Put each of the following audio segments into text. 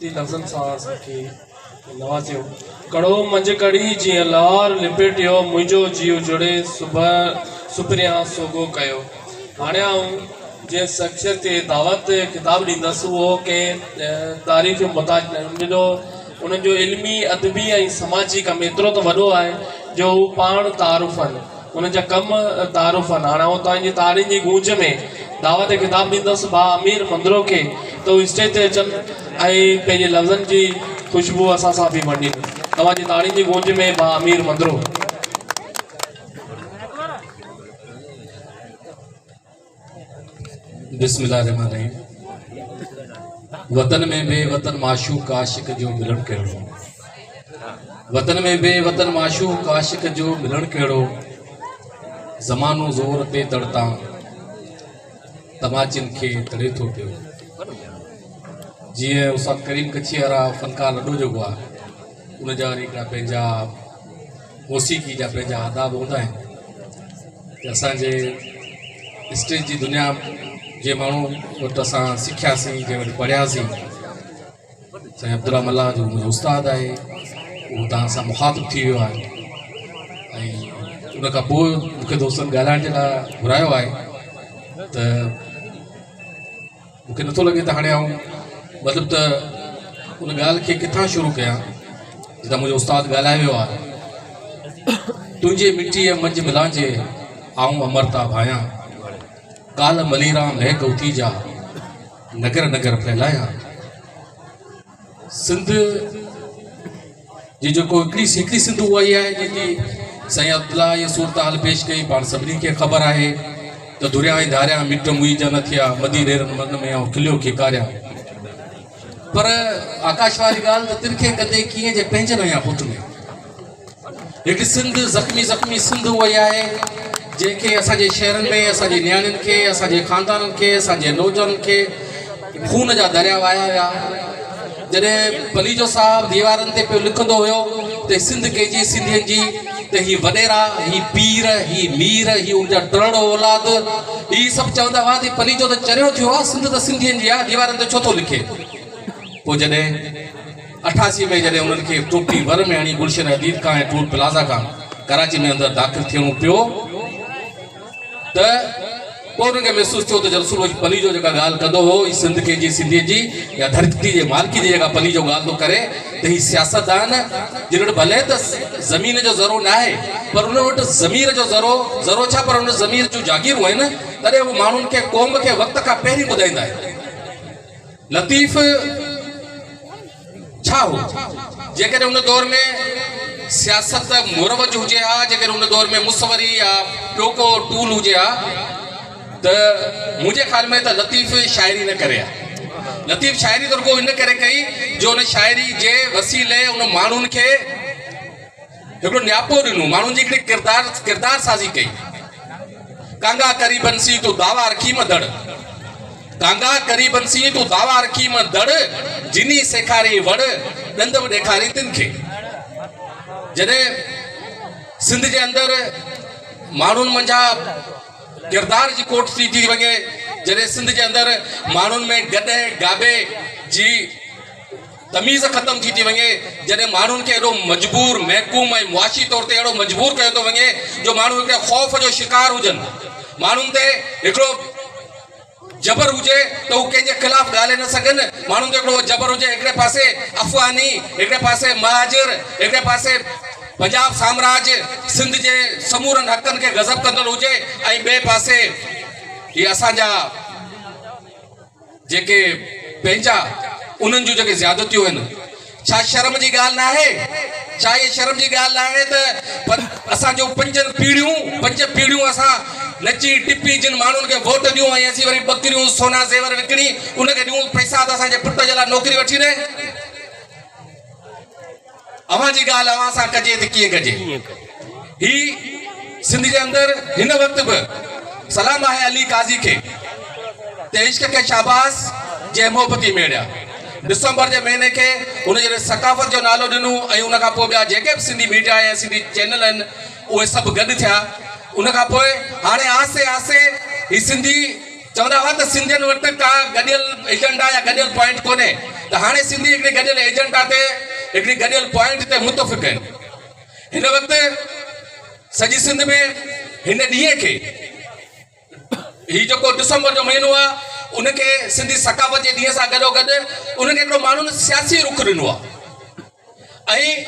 लफ़्ज़न सां के नवाज़ियो कड़ो मंझ कड़ी जीअं लार लिपेटियो मुंहिंजो जीव जुड़े सुबह सुपरिया सोगो कयो। हाणे आऊं जीअं शख्सियत खे दावत किताब ॾींदुसि उहो कंहिं तारीफ़ जो मुताज न उन्हनि जो इल्मी अदबी ऐं समाजी कमु एतिरो त वॾो आहे जो हू पाण तारुफ़ आहिनि, उन्हनि जा कमु तारुफ़ आहिनि। हाणे आऊं तव्हांजी तारीफ़ जी गूंज में दावत किताब ॾींदुसि भा अमीर मंदरो खे त हू स्टेज ते अचनि ऐं पंहिंजे लफ़्ज़नि जी ख़ुशबू असां सां बि वंडीनि। तव्हांजी ताड़ी जी गूंज में भा अमीर मंदरो। बिस्मिल्लाहिर्रहमानिर्रहीम। वतन में बेवतन माशूक आशिक जो मिलन कहिड़ो, वतन में बेवतन माशूक आशिक जो मिलन कहिड़ो, ज़मानो ज़ोर ते तड़ता तमाचिन खे तड़े थो पियो। जीअं उस्ताद करीम कच्छी वारा फनकार लॾो जेको आहे उन जा वरी हिकिड़ा पंहिंजा मौसीक़ी जा पंहिंजा आदाब हूंदा आहिनि कि असांजे स्टेज जी दुनिया जे माण्हू वटि असां सिखियासीं, जंहिं वटि पढ़ियासीं। साईं अब्दुल्ला मल्ला जो मुंहिंजो उस्तादु आहे, उहो तव्हां सां मुखातिब थी वियो आहे ऐं उन खां पोइ मूंखे दोस्तनि ॻाल्हाइण जे लाइ घुरायो आहे त मूंखे नथो लॻे त हाणे आऊं मतिलबु त उन ॻाल्हि खे किथां शुरू कयां जितां मुंहिंजो उस्तादु ॻाल्हाए वियो आहे। तुंहिंजे मिटीअ मंझि मिलांजे आऊं अमरता भायां, काल मलीरा महक उथी जा नगर नगर फैलायां। सिंध जी जेको हिकिड़ी सिंध उहा ई आहे जेकी साईं अब्दुल्ला इहा सूरत हाल पेश कई। पाण सभिनी खे ख़बर आहे त दुरिया ऐं धारिया मिट मुईजा न थिया, मदी रेरनि मन में ऐं खिलियो खे कारिया। पर आकाश वारी ॻाल्हि त तिरखे कदे कीअं जे पंहिंजनि हुया पुट में। हिकिड़ी सिंध ज़ख़्मी ज़ख़्मी सिंध उहा ई आहे जंहिंखे असांजे शहरनि में असांजे नियाणियुनि खे, असांजे ख़ानदाननि खे, असांजे नौजवाननि खे खून जा दरिया वहाया हुया। जॾहिं पलीजो साहिबु दीवारनि ते पियो लिखंदो हुयो त सिंध कंहिंजी सिंधियुनि जी, त ही वॾेरा, ही पीर, ही मीर, ही उनजा टिरड़ो औलाद, ही सभु चवंदा हुआ त पलीजो त चरियो थियो आहे, सिंध त सिंधियुनि जी आहे, दीवारनि ते छो थो लिखे। पोइ जॾहिं 88 में जॾहिं उन्हनि खे टोपी वर में हणी गुलशन हदीद खां ऐं टूल प्लाज़ा खां कराची में अंदरि दाख़िल थियणो पियो त पोइ उनखे महसूसु थियो त रसूल पलीजो जेका ॻाल्हि कंदो हो ही सिंध कंहिंजी सिंधीअ जी या धरती जे मालिकी जी जेका पलीजो ॻाल्हि थो करे त ही सियासतदान जिन वटि भले त ज़मीन जो ज़रो न आहे पर उन वटि ज़मीर जो ज़रो छा, पर उन ज़मीर जूं जागीरूं आहिनि, तॾहिं उहे माण्हुनि खे क़ौम खे वक़्त खां पहिरीं ॿुधाईंदा आहिनि। लतीफ़ छा हो जेकॾहिं उन दौर में सियासत मुरवज हुजे हा, जेकॾहिं उन दौर में मुसवरी या ॿियो को टूल हुजे हा त मुंहिंजे ख़्याल में त लतीफ़ शाइरी न करे आहे। लतीफ़ शाइरी त रुगो इन करे कई जो उन शाइरी जे वसीले उन माण्हुनि खे हिकिड़ो न्यापो ॾिनो, माण्हुनि जी हिकिड़ी किरदार साज़ी कई। कांगा करीबन सी तूं दावा रखी मदड़, कांगा करीबन सी तूं दावा रखी मदड़, जिनी सेखारी वड़ ॾंद बि ॾेखारी तिन खे। जॾहिं सिंध जे अंदरि माण्हुनि मंझा किरदार जी कोट थी थी वञे, जॾहिं सिंध जे अंदरि माण्हुनि में गॾे गाबे जी तमीज़ ख़तम थी वञे, जॾहिं माण्हुनि खे एॾो मजबूर महकूम ऐं मुआशी तौर ते एॾो मजबूर कयो थो वञे जो माण्हू हिकिड़े ख़ौफ़ जो शिकार हुजनि, माण्हुनि ते हिकिड़ो जबर हुजे त हू कंहिंजे ख़िलाफ़ ॻाल्हाए न सघनि, माण्हुनि ते हिकिड़ो जबर हुजे, हिकिड़े पासे अफ़गानी, हिकिड़े पासे महाजिर, हिकिड़े पासे पंजाब साम्राज्य सिंध जे समूरनि हक़नि खे गज़ब कंदड़ हुजे ऐं ॿिए पासे इहे असांजा जेके पंहिंजा उन्हनि जूं जेके ज़्यादतियूं आहिनि। छा शर्म जी ॻाल्हि न आहे? छा इहे शर्म जी ॻाल्हि न आहे त असांजो पंज पीढ़ियूं असां नची टिपी जिन माण्हुनि खे वोट ॾियूं ऐं असीं वरी बकरियूं सोना ज़ेवर विकिणी उनखे ॾियूं पैसा त असांजे पुट जे लाइ नौकिरी वठी ॾे। अवां जी ॻाल्हि अवां सां कजे त कीअं कजे। ही सिंध जे अंदरि हिन वक़्तु बि सलाम आहे अली काज़ी खे त इश्क खे शाबाश जंहिं मोहबती मेड़िया। दिसंबर जे महीने खे हुन जॾहिं सकाफ़त जो नालो ॾिनो ऐं उन खां पोइ ॿिया जेके बि सिंधी मीडिया ऐं सिंधी चैनल आहिनि उहे सभु गॾु थिया। उन खां पोइ हाणे आसे आसे ही सिंधी चवंदा हुआ त सिंधियुनि वटि का गॾियल एजेंडा या गॾियल पॉइंट कोन्हे, त हाणे सिंधी हिकिड़ी गॾियल एजेंडा ते हिकिड़ी गॾियल पॉइंट ते मुतफ़िक़ आहिनि। हिन वक़्तु सॼी सिंध में हिन ॾींहं खे ही जेको डिसंबर जो महीनो आहे उनखे सिंधी सकाफ़त जे ॾींहं सां गॾोगॾु उनखे हिकिड़ो माण्हुनि सियासी रुख ॾिनो आहे ऐं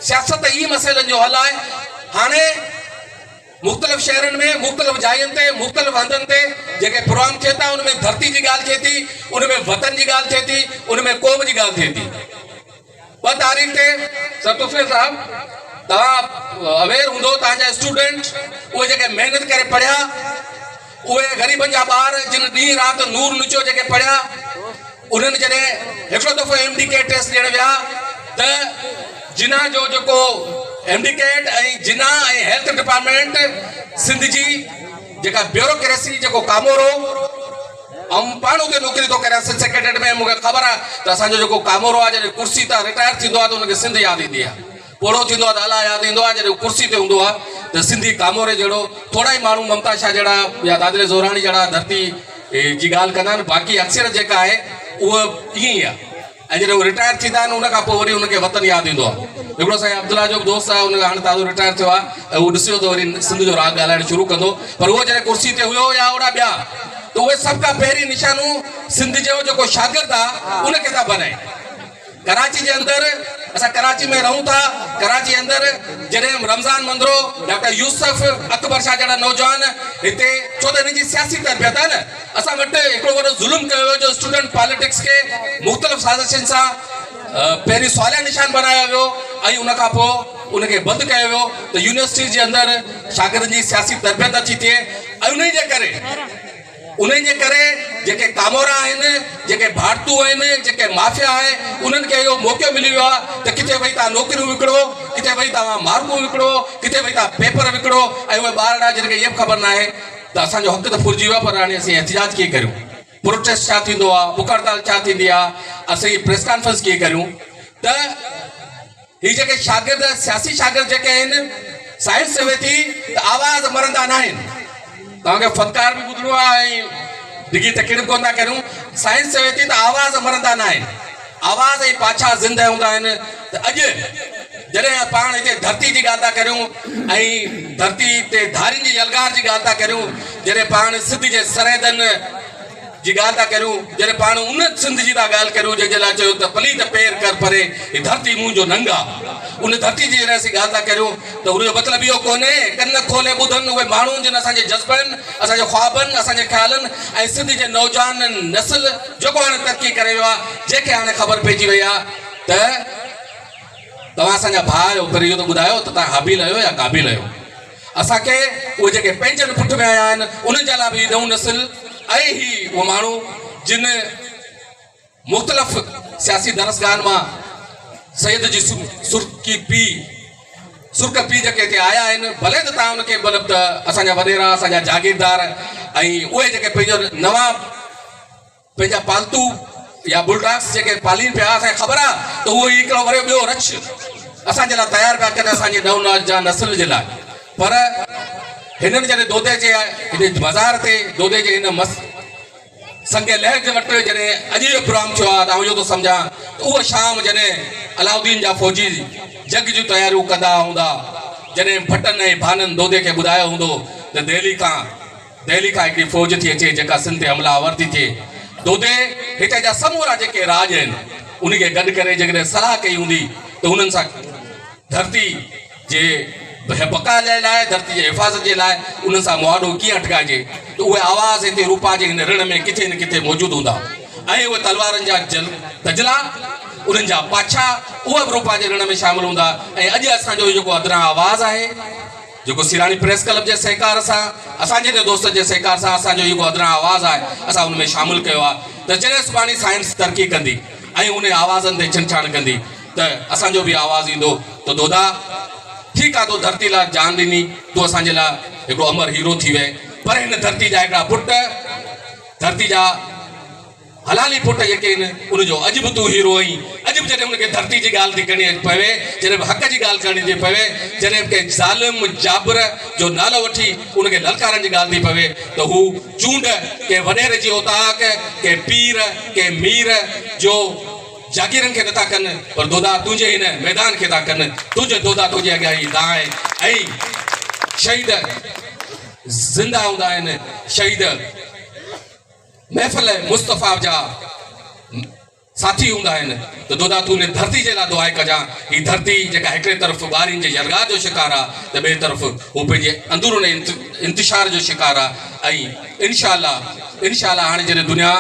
सियासत ई मसइलनि जो हल आहे। हाणे मुख़्तलिफ़ शहरनि में मुख़्तलिफ़ जायुनि ते मुख़्तलिफ़ हंधनि ते जेके प्रोग्राम थिए था उनमें धरती जी ॻाल्हि थिए थी, उनमें वतन जी ॻाल्हि थिए थी, उनमें क़ौम जी ॻाल्हि थिए थी। 2 तारीख़ ते सतुफ़े साहब तव्हां अवेयर हूंदो, तव्हांजा स्टूडेंट उहे जेके महिनत करे पढ़िया, उहे ग़रीबनि जा ॿार जिन ॾींहुं राति नूर निचो जेके पढ़िया, उन्हनि जॾहिं हिकिड़ो दफ़ो MDK टेस्ट ॾियणु विया त जिना जो जेको MDK ऐं जिना ऐं हेल्थ डिपार्टमेंट सिंध जी जेका ब्यूरोक्रेसी जेको कामोरो ऐं पाण उते नौकिरी थो करे सेक्रेटरीट में, मूंखे ख़बर आहे त असांजो जेको कामोरो आहे जॾहिं कुर्सी तां रिटायर थींदो आहे त उनखे सिंध यादि ईंदी आहे, पोड़ो थींदो आहे त अला यादि ईंदो आहे। जॾहिं कुर्सी ते हूंदो आहे त सिंधी कामोरे जहिड़ो थोरा ई माण्हू ममता शाह जहिड़ा या दादिले ज़ोराणी जहिड़ा धरती जी ॻाल्हि कंदा आहिनि, बाक़ी अक्सर जेका आहे उहा ईअं ई आहे। ऐं जॾहिं उहे रिटायर थींदा आहिनि उनखां पोइ वरी उनखे वतन यादि ईंदो आहे। हिकिड़ो साईं अब्दुल्ला जो दोस्त आहे, उनखे हाणे ताज़ो रिटायर थियो आहे ऐं उहो ॾिसियो त वरी सिंध जो राग ॻाल्हाइणु शुरू कंदो, पर उहो जॾहिं कुर्सी ते हुयो या ओड़ा ॿिया त उहे सभ खां पहिरीं निशानूं सिंध जो जेको शागिर्द आहे उनखे था बनाए। कराची जे अंदरि असां कराची में रहूं था, कराची अंदरि जॾहिं रमज़ान मंदरो डॉक्टर यूसुफ अकबर शाह जहिड़ा नौजवान हिते, छो त हिनजी सियासी तरबियत आहे न, असां वटि हिकिड़ो वॾो ज़ुल्म कयो वियो जो स्टूडेंट पॉलिटिक्स खे मुख़्तलिफ़ साज़िशुनि सां पहिरीं सवालिया निशान बनायो वियो ऐं उनखां पोइ उनखे बंदि कयो वियो त यूनिवर्सिटी जे अंदरि शागिर्दनि जी सियासी तरबियत अची थिए। ऐं उन्हनि जे करे जेके कामोरा आहिनि, जेके भारतू आहिनि, जेके माफ़िया आहे, उन्हनि खे इहो मौक़ो मिली वियो आहे त किथे वई तव्हां नौकरियूं विकिणो, किथे वई तव्हां मार्कूं विकिणो, किथे वई तव्हां पेपर विकिणो, ऐं उहे ॿार जिनखे इहा बि ख़बर न आहे त असांजो हक़ त फुरिजी वियो आहे, पर हाणे असीं एहतिजाज कीअं करियूं, प्रोटेस्ट छा थींदो आहे, बुख हड़ताल छा थींदी आहे, असीं प्रेस कॉन्फ्रेंस कीअं करियूं। त ही जेके शागिर्द सियासी शागिर्द जेके आहिनि, साइंस चवे थी त आवाज़ मरंदा न आहिनि। तव्हांखे फनकार बि ॿुधणो आहे ऐं डिगी तकड़ीब कोन था करियूं। साइंस चवे थी त आवाज़ मरंदा न आहिनि, आवाज़ ऐं पाछा ज़िंदा हूंदा आहिनि। त अॼु जॾहिं पाण हिते धरती जी ॻाल्हि था करियूं ऐं धरती ते धारियुनि जी यलगार जी ॻाल्हि था करियूं, जॾहिं पाण सिंध जे सरहदनि जी ॻाल्हि था करियूं, जॾहिं पाण उन सिंध जी था ॻाल्हि करियूं जंहिंजे लाइ चयो त पली त पेर कर परे, ही धरती मुंहिंजो नंग आहे, उन धरती जी जॾहिं असीं ॻाल्हि था करियूं त उनजो मतिलबु इहो कोन्हे कन खोले ॿुधनि उहे माण्हू जिन असांजे जज़्बनि, असांजे ख्वाबनि, असांजे ख़्यालनि ऐं सिंध जे नौजवान नस्ल जेको हाणे तरक़ी करे वियो आहे, जंहिंखे हाणे ख़बर पइजी वई आहे त तव्हां असांजा भाउ आहियो, पर इहो त ॿुधायो त तव्हां हाबिल आहियो या क़ाबिल आहियो। असांखे उहे जेके पंहिंजनि पुठ में आया आहिनि उन्हनि जे लाइ बि नऊं नस्ल ऐं ही उहे माण्हू जिन मुख़्तलिफ़ सियासी दरसगाहनि मां सैयद जी सुर्क पी जेके हिते आया आहिनि, भले त तव्हां उनखे मतिलबु त असांजा वॾेरा, असांजा जागीरदार ऐं उहे जेके पंहिंजो नवां पंहिंजा पालतू या बुलडॉग्स जेके पालीनि पिया, असांखे ख़बर आहे त उहो हिकिड़ो वरी ॿियो रक्ष असांजे लाइ तयारु पिया कनि असांजे नव नस्ल जे लाइ। पर हिननि जॾहिं दोदे जे हिन बाज़ार ते दोदे जे हिन संगे लहर जे वटि जॾहिं अॼु जो प्रोग्राम थियो आहे त आउं इहो थो सम्झां त उहा शाम जॾहिं अलाउद्दीन जा फ़ौजी जंग जूं तयारियूं कंदा हूंदा, जॾहिं भटनि ऐं भाननि दोदे खे ॿुधायो हूंदो त दिल्ली खां हिकिड़ी फ़ौज थी अचे जेका सिंध ते हमलावर थी थिए, दोदे हिते जा समूरा जेके राज आहिनि उनखे गॾु करे जेकॾहिं सलाह कई हूंदी त उन्हनि सां धरती जे बका जे लाइ, धरती जे हिफ़ाज़त जे लाइ उन्हनि सां मुआदो कीअं अटकाइजे, त उहे आवाज़ हिते रूपा जे हिन ऋण में किथे न किथे मौजूदु हूंदा ऐं उहे तलवारनि जा तजला, उन्हनि जा पाछा उहे बि रूपा जे ऋण में शामिलु हूंदा। ऐं अॼु असांजो जेको अदरा आवाज़ आहे, जेको सिराणी प्रेस क्लब जे सहकार सां, असांजे दोस्त जे सहकार सां असांजो जेको अदरा आवाज़ आहे असां उन में शामिलु कयो आहे त जॾहिं सुभाणे साइंस तरक़ी कंदी ऐं उन आवाज़नि ते छिनछाण कंदी त असांजो बि आवाज़ ईंदो त दोदा ठीकु आहे, तो धरती लाइ जान ॾिनी, तूं असांजे लाइ हिकिड़ो अमर हीरो थी वए, पर हिन धरती जा हिकिड़ा पुट, धरती जा हलाली पुट जेके आहिनि उनजो अॼु बि तूं हीरो आहीं। अॼु बि जॾहिं उनखे धरती जी ॻाल्हि थी करणी पवे, जॾहिं हक़ जी ॻाल्हि करणी थी पवे, जॾहिं कंहिं ज़ालिम जाबर जो नालो वठी उनखे ललकारनि जी ॻाल्हि थी पवे त हू चूंड कंहिं वॾेरे जी औताक, कंहिं पीर, कंहिं मीर जो जागीरनि खे नथा कनि पर दोदा तुंहिंजे हिन मैदान खे था कनि तुंहिंजो दोदा तुंहिंजे अॻियां ई दाए ऐं शहीद ज़िंदा हूंदा आहिनि शहीद महफ़िल मुस्तफ़ा जा साथी हूंदा आहिनि त दोदा तूं हिन धरती जे लाइ दुआ कजां ही धरती जेका हिकिड़े तरफ़ ॿारनि जे यरगाह जो शिकार आहे त ॿिए तरफ़ हू पंहिंजे अंदरून इंतिशार जो शिकार आहे ऐं इनशाला हाणे जॾहिं दुनिया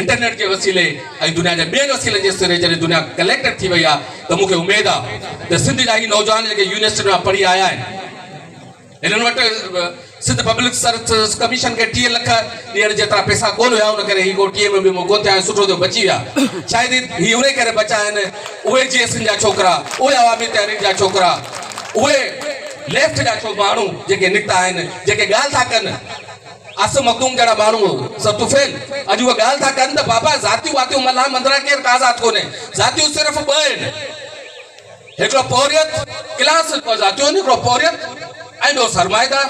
इंटरनेट के वसीले ऐं दुनिया जे ॿियनि वसीलनि जे सिरे जॾहिं दुनिया कलेक्टेड थी वई आहे त मूंखे उमेद आहे त सिंध जा ही नौजवान जेके यूनिवर्सिटी मां पढ़ी आया आहिनि हिननि वटि सिंध पब्लिक सर्विस कमीशन खे 30 लाख ॾियण जेतिरा पैसा कोन हुया उन करे ही को टीए में बि कोन थिया सुठो थियो बची विया शायदि ही उन करे बचा आहिनि उहे जीएसएन जा छोकिरा उहे अवामी तहरीक जा छोकिरा उहे लेफ्ट जा माण्हू जेके निकिता आहिनि जेके ॻाल्हि था कनि आसिम मखदूम जहिड़ा माण्हू सतुफेल अॼु उहे ॻाल्हि था कनि त बाबा ज़ातियूं वातियूं मल्हा मंदरा केरु आज़ादु कोन्हे ज़ातियूं सिर्फ़ु ॿ आहिनि हिकिड़ो पौरियत क्लास ज़ातियूं आहिनि हिकिड़ो पौरियत ऐं ॿियो सरमाएदार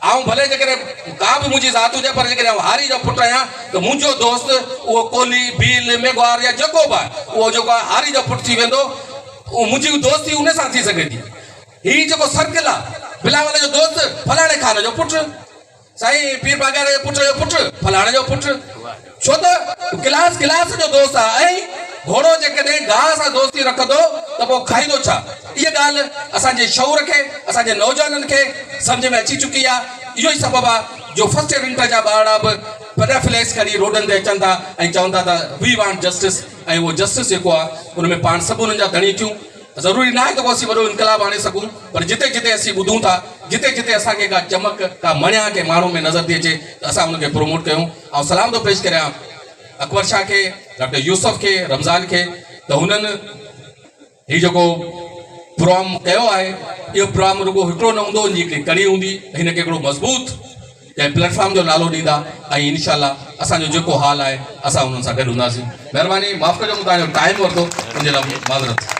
आऊं भले जेकॾहिं का बि मुंहिंजी ज़ात हुजे पर जेकॾहिं आउं हारी जो पुटु आहियां त मुंहिंजो दोस्त उहो कोली भील मेघवार या जेको बि आहे उहो जेको आहे हारी जो पुटु थी वेंदो उहो मुंहिंजी दोस्ती उन सां थी सघे थी हीउ जेको सर्किल आहे बिलावल जो दोस्त फलाणे खान जो पुटु साईं पीर बाग़ार जे पुट जो पुटु फलाणे जो पुटु छो त क्लास जो दोस्त आहे ऐं घोड़ो जेकॾहिं गाह सां दोस्ती रखंदो त पोइ खाईंदो छा इहा ॻाल्हि असांजे शौर खे असांजे नौजवाननि खे सम्झ में अची चुकी आहे इहो ई सबबु आहे जो फर्स्ट ईयर इंटर जा ॿार बि पैराफ्लेक्स खणी रोडनि ते अचनि था ऐं चवनि था त वी वांट जस्टिस ऐं उहो जस्टिस जेको आहे उन में पाण सभु उन्हनि जा धणी थियूं ज़रूरी न आहे त को असीं वॾो इनकलाब आणे सघूं पर जिते जिते असीं ॿुधूं था जिते जिते असांखे का चमक का मणिया के माण्हू में नज़र थी अचे त असां उनखे प्रोमोट कयूं ऐं सलाम थो पेश करियां अकबर शाह खे डॉक्टर यूसुफ खे रमज़ान खे त हुननि हीउ जेको प्रोग्राम कयो आहे इहो प्रोग्राम रुगो हिकिड़ो न हूंदो हिनजी हिकिड़ी कड़ी हूंदी हिनखे हिकिड़ो मज़बूत कंहिं प्लेटफॉर्म जो नालो ॾींदा ऐं इनशाला असांजो जेको हाल आहे असां हुननि सां गॾु हूंदासीं महिरबानी माफ़ कजो मूं तव्हांजो टाइम वरितो उनजे लाइ माज़रत